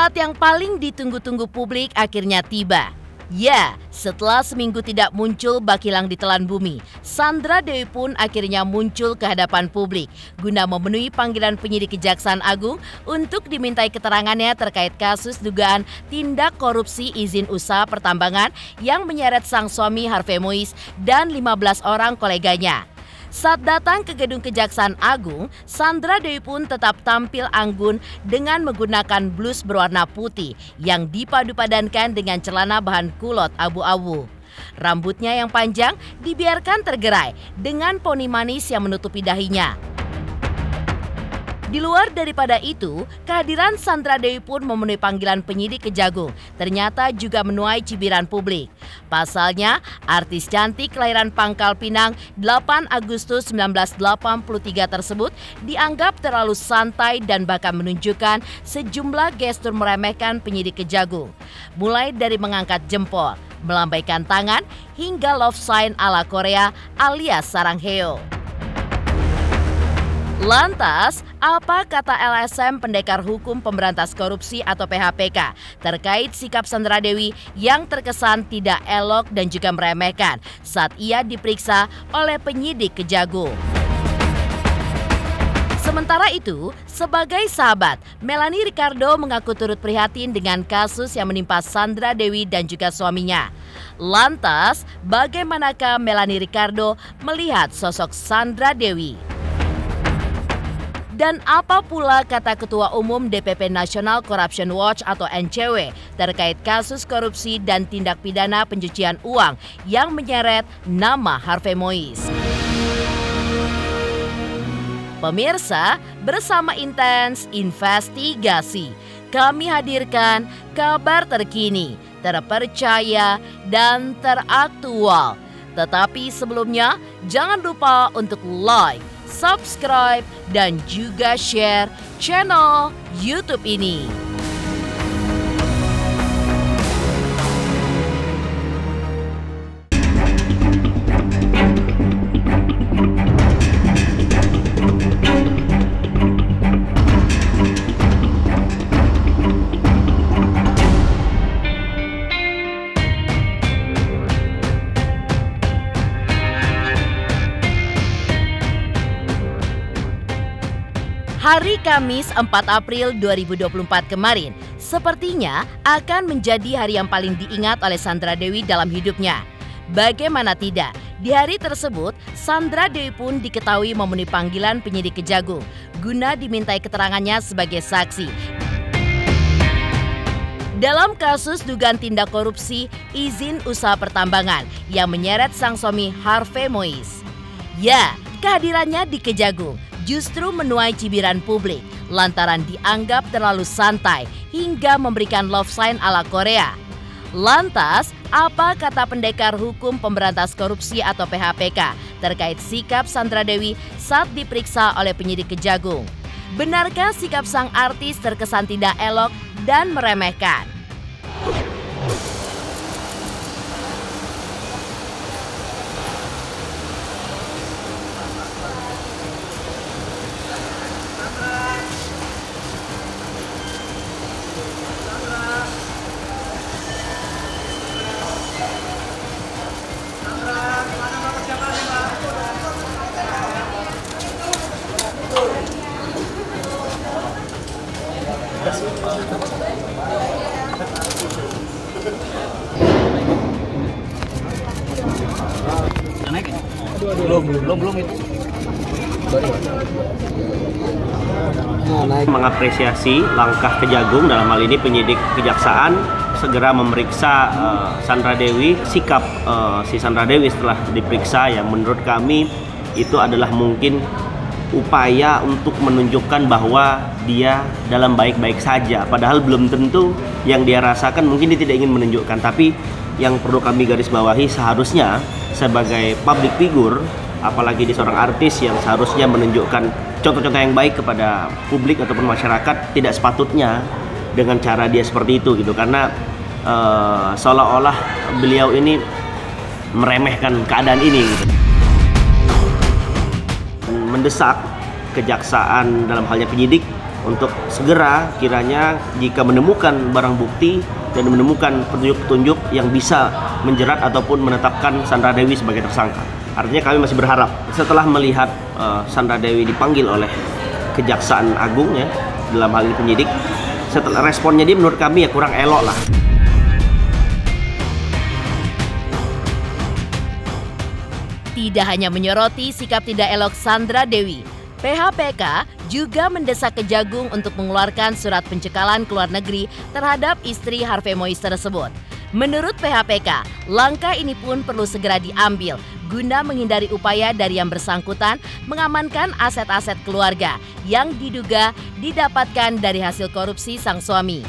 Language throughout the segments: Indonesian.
Saat yang paling ditunggu-tunggu publik akhirnya tiba. Ya, setelah seminggu tidak muncul bak hilang di telan bumi, Sandra Dewi pun akhirnya muncul ke hadapan publik guna memenuhi panggilan penyidik Kejaksaan Agung untuk dimintai keterangannya terkait kasus dugaan tindak korupsi izin usaha pertambangan yang menyeret sang suami Harvey Moise dan 15 orang koleganya. Saat datang ke gedung Kejaksaan Agung, Sandra Dewi pun tetap tampil anggun dengan menggunakan blus berwarna putih yang dipadu-padankan dengan celana bahan kulot abu-abu. Rambutnya yang panjang dibiarkan tergerai dengan poni manis yang menutupi dahinya. Di luar daripada itu, kehadiran Sandra Dewi pun memenuhi panggilan penyidik Kejagung ternyata juga menuai cibiran publik. Pasalnya, artis cantik kelahiran Pangkal Pinang 8 Agustus 1983 tersebut dianggap terlalu santai dan bahkan menunjukkan sejumlah gestur meremehkan penyidik Kejagung. Mulai dari mengangkat jempol, melambaikan tangan, hingga love sign ala Korea alias sarangheo. Lantas, apa kata LSM Pendekar Hukum Pemberantas Korupsi atau PHPK terkait sikap Sandra Dewi yang terkesan tidak elok dan juga meremehkan saat ia diperiksa oleh penyidik Kejagung? Sementara itu, sebagai sahabat, Melanie Ricardo mengaku turut prihatin dengan kasus yang menimpa Sandra Dewi dan juga suaminya. Lantas, bagaimanakah Melanie Ricardo melihat sosok Sandra Dewi? Dan apa pula kata Ketua Umum DPP National Corruption Watch atau NCW terkait kasus korupsi dan tindak pidana pencucian uang yang menyeret nama Harvey Moise? Pemirsa, bersama Intens Investigasi, kami hadirkan kabar terkini, terpercaya, dan teraktual. Tetapi sebelumnya, jangan lupa untuk like, subscribe, dan juga share channel YouTube ini. Hari Kamis 4 April 2024 kemarin sepertinya akan menjadi hari yang paling diingat oleh Sandra Dewi dalam hidupnya. Bagaimana tidak, di hari tersebut Sandra Dewi pun diketahui memenuhi panggilan penyidik Kejagung guna dimintai keterangannya sebagai saksi dalam kasus dugaan tindak korupsi izin usaha pertambangan yang menyeret sang suami Harvey Moise. Ya, kehadirannya di Kejagung justru menuai cibiran publik lantaran dianggap terlalu santai hingga memberikan love sign ala Korea. Lantas, apa kata Pendekar Hukum Pemberantas Korupsi atau PHPK terkait sikap Sandra Dewi saat diperiksa oleh penyidik Kejagung? Benarkah sikap sang artis terkesan tidak elok dan meremehkan? Belum itu. Mengapresiasi langkah Kejagung, dalam hal ini penyidik Kejaksaan, segera memeriksa Sandra Dewi. Sikap si Sandra Dewi setelah diperiksa yang menurut kami itu adalah mungkin upaya untuk menunjukkan bahwa dia dalam baik-baik saja, padahal belum tentu yang dia rasakan mungkin dia tidak ingin menunjukkan. Tapi yang perlu kami garis bawahi, seharusnya sebagai public figure, apalagi di seorang artis yang seharusnya menunjukkan contoh-contoh yang baik kepada publik ataupun masyarakat, tidak sepatutnya dengan cara dia seperti itu gitu, karena seolah-olah beliau ini meremehkan keadaan ini gitu. Mendesak Kejaksaan dalam halnya penyidik untuk segera kiranya jika menemukan barang bukti dan menemukan petunjuk-petunjuk yang bisa menjerat ataupun menetapkan Sandra Dewi sebagai tersangka. Artinya kami masih berharap setelah melihat Sandra Dewi dipanggil oleh Kejaksaan Agung ya, dalam hal ini penyidik, setelah responnya dia menurut kami ya kurang elok lah. Tidak hanya menyoroti sikap tidak elok Sandra Dewi, PHPK juga mendesak Kejagung untuk mengeluarkan surat pencekalan ke luar negeri terhadap istri Harvey Mois tersebut. Menurut PHPK, langkah ini pun perlu segera diambil guna menghindari upaya dari yang bersangkutan mengamankan aset-aset keluarga yang diduga didapatkan dari hasil korupsi sang suami.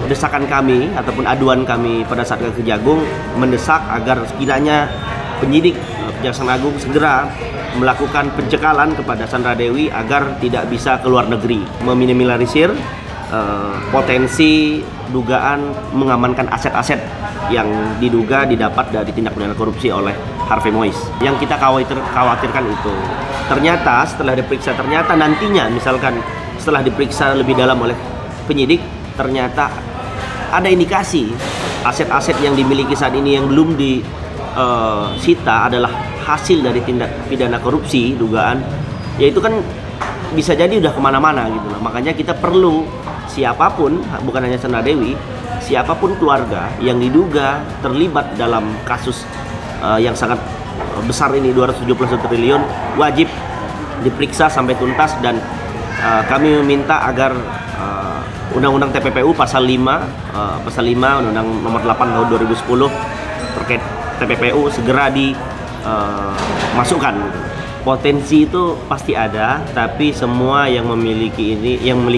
Desakan kami ataupun aduan kami pada saat ke Kejagung mendesak agar sekiranya penyidik Kejaksaan Agung segera melakukan pencekalan kepada Sandra Dewi agar tidak bisa ke luar negeri, meminimalisir potensi dugaan mengamankan aset-aset yang diduga didapat dari tindak pidana korupsi oleh Harvey Mois. Yang kita khawatirkan itu ternyata setelah diperiksa, ternyata nantinya misalkan setelah diperiksa lebih dalam oleh penyidik, ternyata ada indikasi aset-aset yang dimiliki saat ini yang belum disita adalah hasil dari tindak pidana korupsi dugaan, yaitu kan bisa jadi udah kemana-mana gitu loh. Makanya kita perlu siapapun, bukan hanya Sandra Dewi, siapapun keluarga yang diduga terlibat dalam kasus yang sangat besar ini 271 triliun wajib diperiksa sampai tuntas, dan kami meminta agar Undang-Undang TPPU pasal 5 Undang-Undang nomor 8 tahun 2010 terkait TPPU segera dimasukkan. Potensi itu pasti ada, tapi semua yang memiliki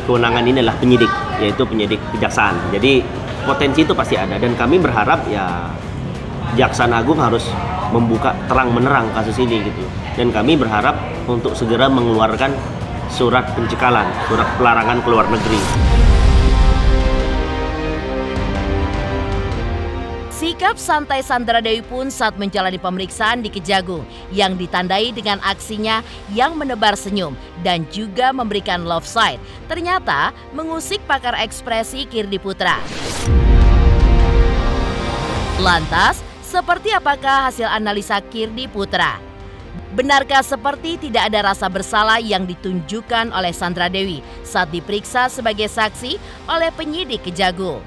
kewenangan ini adalah penyidik, yaitu penyidik kejaksaan. Jadi potensi itu pasti ada, dan kami berharap ya Kejaksaan Agung harus membuka terang menerang kasus ini gitu. Dan kami berharap untuk segera mengeluarkan surat pencekalan, surat pelarangan ke luar negeri. Sikap santai Sandra Dewi pun saat menjalani pemeriksaan di Kejagung yang ditandai dengan aksinya yang menebar senyum dan juga memberikan love sign, ternyata mengusik pakar ekspresi Kirdi Putra. Lantas, seperti apakah hasil analisa Kirdi Putra? Benarkah seperti tidak ada rasa bersalah yang ditunjukkan oleh Sandra Dewi saat diperiksa sebagai saksi oleh penyidik Kejagung?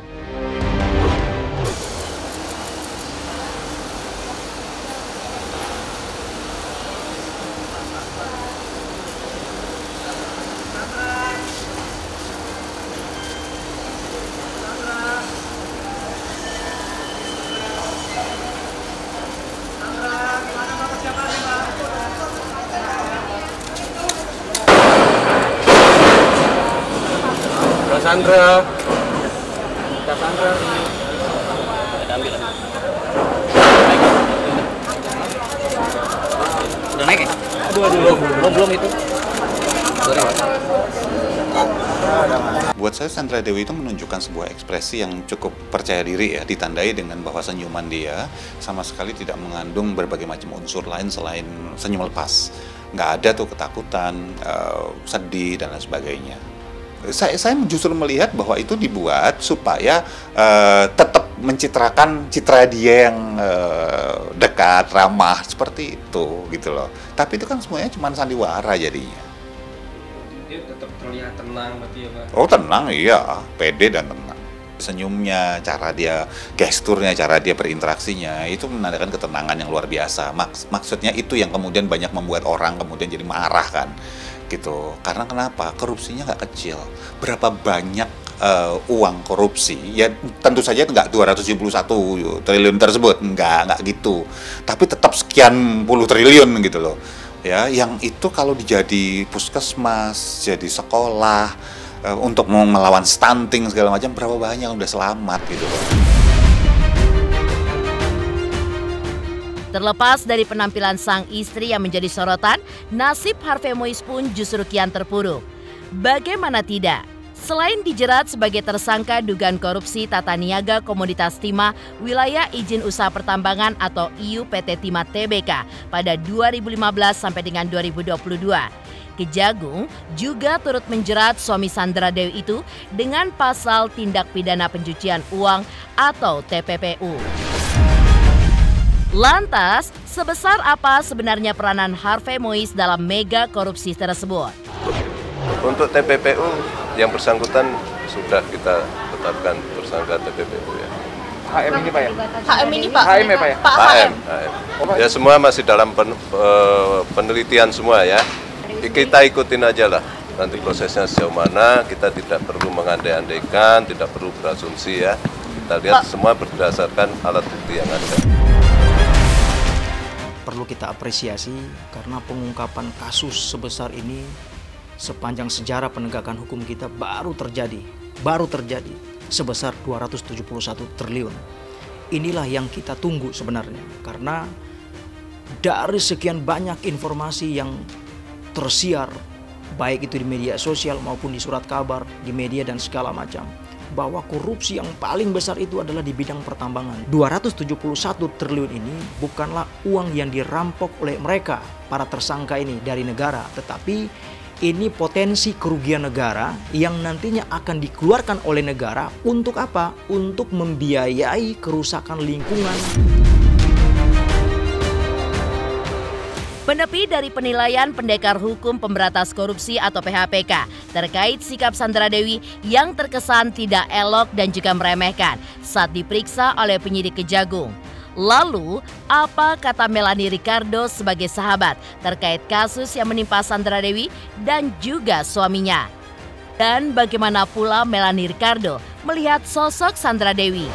Sandra. Kita Sandra. Kita ambil. Udah naik ya? Aduh. Belum itu. Sorry, Mas. Buat saya Sandra Dewi itu menunjukkan sebuah ekspresi yang cukup percaya diri ya, ditandai dengan bahwa senyuman dia sama sekali tidak mengandung berbagai macam unsur lain selain senyum lepas. Nggak ada tuh ketakutan, sedih dan lain sebagainya. Saya justru melihat bahwa itu dibuat supaya tetap mencitrakan citra dia yang dekat, ramah seperti itu gitu loh. Tapi itu kan semuanya cuma sandiwara jadinya. Dia tetap terlihat tenang berarti ya, Pak? Oh tenang, iya, pede dan tenang. Senyumnya, cara dia, gesturnya, cara dia berinteraksinya itu menandakan ketenangan yang luar biasa. Maksudnya itu yang kemudian banyak membuat orang kemudian jadi marah kan. Gitu. Karena kenapa? Korupsinya nggak kecil. Berapa banyak uang korupsi? Ya tentu saja nggak 271 triliun tersebut, nggak gitu. Tapi tetap sekian puluh triliun gitu loh. Ya, yang itu kalau dijadi puskesmas, jadi sekolah, untuk mau melawan stunting segala macam, berapa banyak yang udah selamat gitu loh. Terlepas dari penampilan sang istri yang menjadi sorotan, nasib Harvey Mois pun justru kian terpuruk. Bagaimana tidak? Selain dijerat sebagai tersangka dugaan korupsi tata niaga komoditas timah wilayah izin usaha pertambangan atau IU PT Timah Tbk pada 2015 sampai dengan 2022, Kejagung juga turut menjerat suami Sandra Dewi itu dengan pasal tindak pidana pencucian uang atau TPPU. Lantas, sebesar apa sebenarnya peranan Harvey Mois dalam mega korupsi tersebut? Untuk TPPU yang bersangkutan sudah kita tetapkan tersangka TPPU ya. HM ini Pak ya? HM ini Pak? HM ya Pak ya? Pak HM. Ya semua masih dalam penelitian semua ya. Kita ikutin aja lah. Nanti prosesnya sejauh mana, kita tidak perlu mengandai-andaikan, tidak perlu berasumsi ya. Kita lihat semua berdasarkan alat bukti yang ada. Perlu kita apresiasi karena pengungkapan kasus sebesar ini sepanjang sejarah penegakan hukum kita baru terjadi sebesar 271 triliun. Inilah yang kita tunggu sebenarnya, karena dari sekian banyak informasi yang tersiar baik itu di media sosial maupun di surat kabar, di media dan segala macam, bahwa korupsi yang paling besar itu adalah di bidang pertambangan. 271 triliun ini bukanlah uang yang dirampok oleh mereka, para tersangka ini dari negara, tetapi ini potensi kerugian negara yang nantinya akan dikeluarkan oleh negara untuk apa? Untuk membiayai kerusakan lingkungan. Menepi dari penilaian Pendekar Hukum Pemberantas Korupsi atau PHPK terkait sikap Sandra Dewi yang terkesan tidak elok dan juga meremehkan saat diperiksa oleh penyidik Kejagung. Lalu, apa kata Melanie Ricardo sebagai sahabat terkait kasus yang menimpa Sandra Dewi dan juga suaminya? Dan bagaimana pula Melanie Ricardo melihat sosok Sandra Dewi?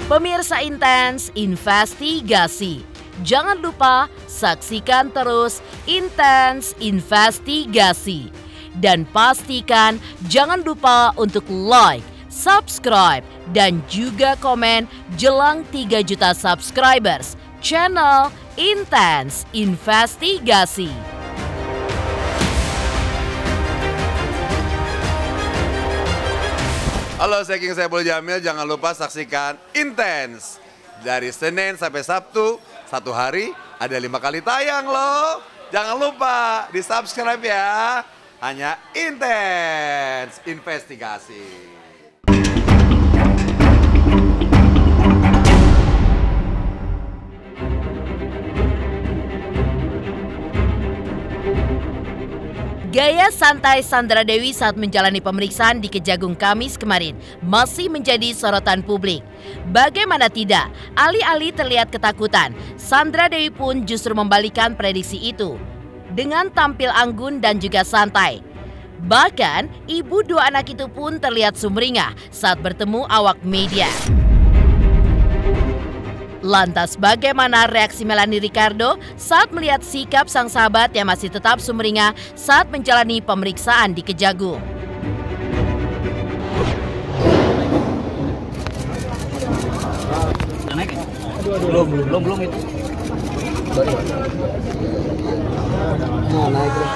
Pemirsa Intens Investigasi. Jangan lupa saksikan terus Intens Investigasi. Dan pastikan jangan lupa untuk like, subscribe, dan juga komen jelang 3 juta subscribers channel Intens Investigasi. Halo, saya King Saiful Jamil. Jangan lupa saksikan Intens dari Senin sampai Sabtu. Satu hari ada 5 kali tayang loh. Jangan lupa di subscribe ya. Hanya Intens Investigasi. Gaya santai Sandra Dewi saat menjalani pemeriksaan di Kejagung Kamis kemarin masih menjadi sorotan publik. Bagaimana tidak, alih-alih terlihat ketakutan, Sandra Dewi pun justru membalikan prediksi itu dengan tampil anggun dan juga santai. Bahkan, ibu 2 anak itu pun terlihat sumringah saat bertemu awak media. Lantas bagaimana reaksi Melanie Ricardo saat melihat sikap sang sahabat yang masih tetap sumringah saat menjalani pemeriksaan di Kejagung? Belum itu. Nah, naik bro.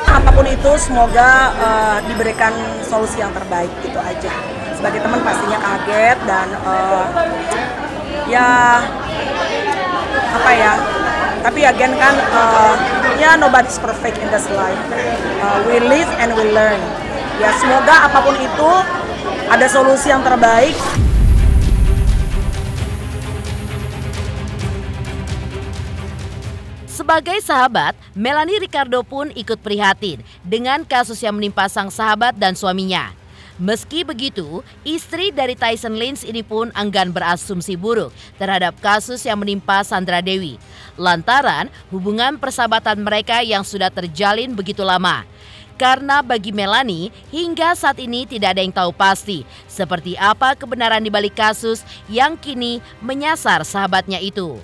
Apapun itu semoga diberikan solusi yang terbaik, itu aja. Sebagai teman pastinya kaget dan tapi again kan nobody's perfect in this life. We live and we learn. Ya semoga apapun itu ada solusi yang terbaik. Sebagai sahabat, Melanie Ricardo pun ikut prihatin dengan kasus yang menimpa sang sahabat dan suaminya. Meski begitu, istri dari Tyson Lynch ini pun enggan berasumsi buruk terhadap kasus yang menimpa Sandra Dewi, lantaran hubungan persahabatan mereka yang sudah terjalin begitu lama. Karena bagi Melanie, hingga saat ini tidak ada yang tahu pasti seperti apa kebenaran di balik kasus yang kini menyasar sahabatnya itu.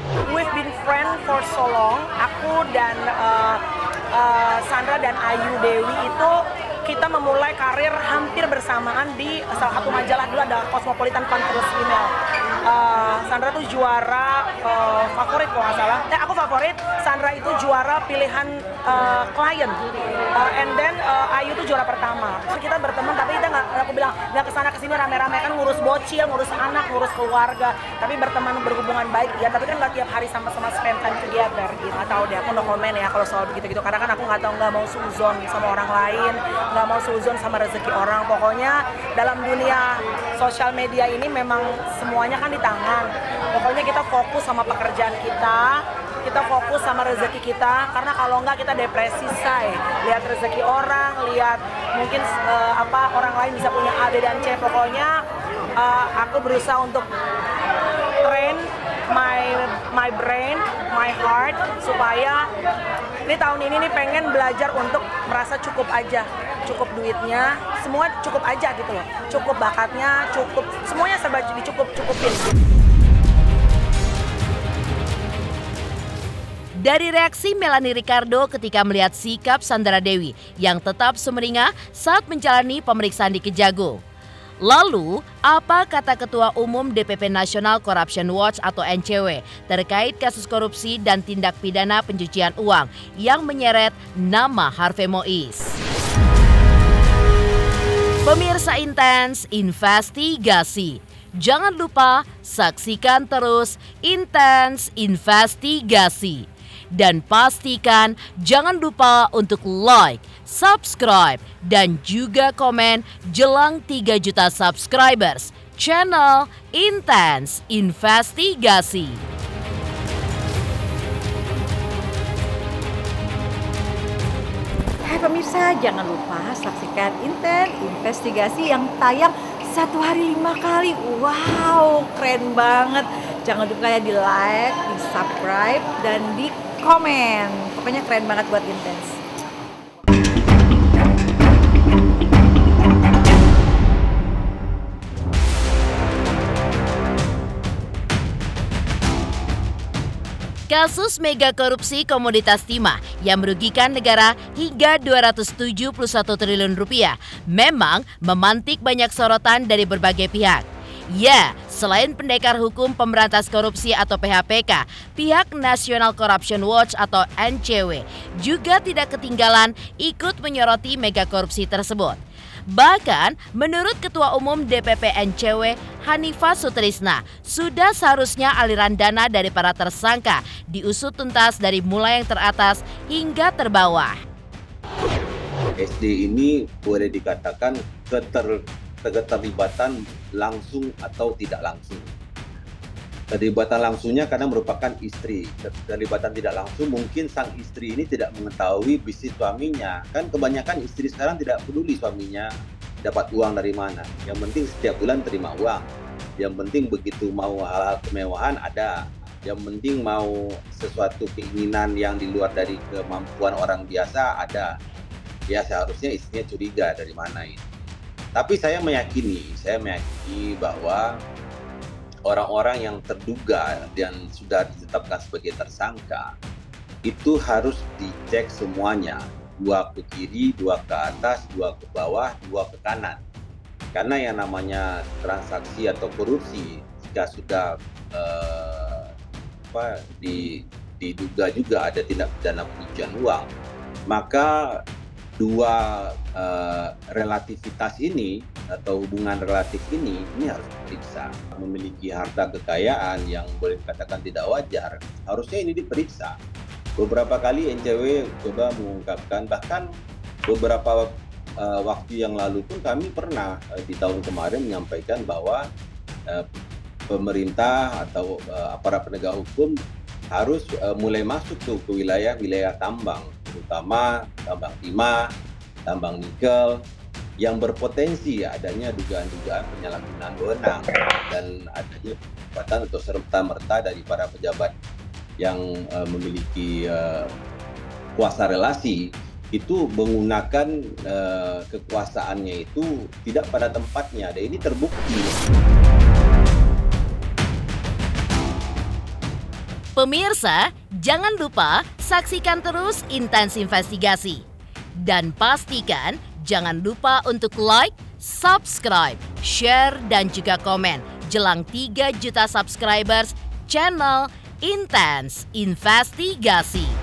We've been friends for so long. Aku dan Sandra dan Ayu Dewi itu kita memulai karir hampir bersamaan di salah satu majalah dulu, ada Cosmopolitan Conference Email. Sandra tuh juara favorit kalau nggak salah. Aku favorit, Sandra itu juara pilihan klien. And then Ayu tuh juara pertama. Terus kita berteman, tapi kita aku bilang nggak kesana kesini rame-rame, kan ngurus bocil, ngurus anak, ngurus keluarga. Tapi berteman berhubungan baik ya. Tapi kan nggak tiap hari sama-sama spend time together gitu. Nggak tahu deh, aku no comment ya kalau soal begitu-gitu. Karena kan aku nggak mau suzon sama orang lain, nggak mau suzon sama rezeki orang. Pokoknya dalam dunia sosial media ini memang semuanya kan di tangan. Pokoknya kita fokus sama pekerjaan kita fokus sama rezeki kita, karena kalau enggak kita depresi, say. Lihat rezeki orang, lihat mungkin orang lain bisa punya A, B, dan C. Pokoknya aku berusaha untuk train my brain, my heart, supaya ini tahun ini nih pengen belajar untuk merasa cukup aja, cukup duitnya, semua cukup aja gitu loh, cukup bakatnya, cukup semuanya serba dicukupin. Dari reaksi Melanie Ricardo ketika melihat sikap Sandra Dewi yang tetap sumringah saat menjalani pemeriksaan di Kejagung. Lalu, apa kata Ketua Umum DPP Nasional Corruption Watch atau NCW terkait kasus korupsi dan tindak pidana pencucian uang yang menyeret nama Harvey Mois? Pemirsa Intens Investigasi. Jangan lupa saksikan terus Intens Investigasi. Dan pastikan jangan lupa untuk like, subscribe, dan juga komen jelang 3 juta subscribers channel Intens Investigasi. Hai pemirsa, jangan lupa saksikan Intens Investigasi yang tayang 1 hari 5 kali. Wow, keren banget. Jangan lupa ya di like, di subscribe, dan di komen. Pokoknya keren banget buat Intens. Kasus mega korupsi komoditas timah yang merugikan negara hingga 271 triliun rupiah memang memantik banyak sorotan dari berbagai pihak. Ya, selain pendekar hukum pemberantas korupsi atau PHPK, pihak National Corruption Watch atau NCW juga tidak ketinggalan ikut menyoroti mega korupsi tersebut. Bahkan, menurut Ketua Umum DPP NCW, Hanifah Sutrisna, sudah seharusnya aliran dana dari para tersangka diusut tuntas dari mulai yang teratas hingga terbawah. SD ini boleh dikatakan keterlibatan langsung atau tidak langsung. Keterlibatan langsungnya karena merupakan istri. Keterlibatan tidak langsung mungkin sang istri ini tidak mengetahui bisnis suaminya. Kan kebanyakan istri sekarang tidak peduli suaminya dapat uang dari mana. Yang penting setiap bulan terima uang. Yang penting begitu mau hal-hal kemewahan ada. Yang penting mau sesuatu keinginan yang di luar dari kemampuan orang biasa ada. Ya seharusnya istrinya curiga dari mana ini. Tapi saya meyakini bahwa orang-orang yang terduga dan sudah ditetapkan sebagai tersangka itu harus dicek semuanya, 2 ke kiri, 2 ke atas, 2 ke bawah, 2 ke kanan. Karena yang namanya transaksi atau korupsi jika sudah diduga juga ada tindak pidana pencucian uang, maka 2 relativitas ini atau hubungan relatif ini harus diperiksa. Memiliki harta kekayaan yang boleh dikatakan tidak wajar, harusnya ini diperiksa. Beberapa kali NCW coba mengungkapkan, bahkan beberapa waktu yang lalu pun kami pernah di tahun kemarin menyampaikan bahwa pemerintah atau aparat penegak hukum harus mulai masuk tuh ke wilayah tambang, terutama tambang timah, tambang nikel, yang berpotensi adanya dugaan-dugaan penyalahgunaan wewenang dan adanya perbuatan atau serta-merta dari para pejabat yang memiliki kuasa relasi itu menggunakan kekuasaannya itu tidak pada tempatnya, dan ini terbukti. Pemirsa, jangan lupa saksikan terus Intens Investigasi. Dan pastikan jangan lupa untuk like, subscribe, share, dan juga komen jelang 3 juta subscribers channel Intens Investigasi.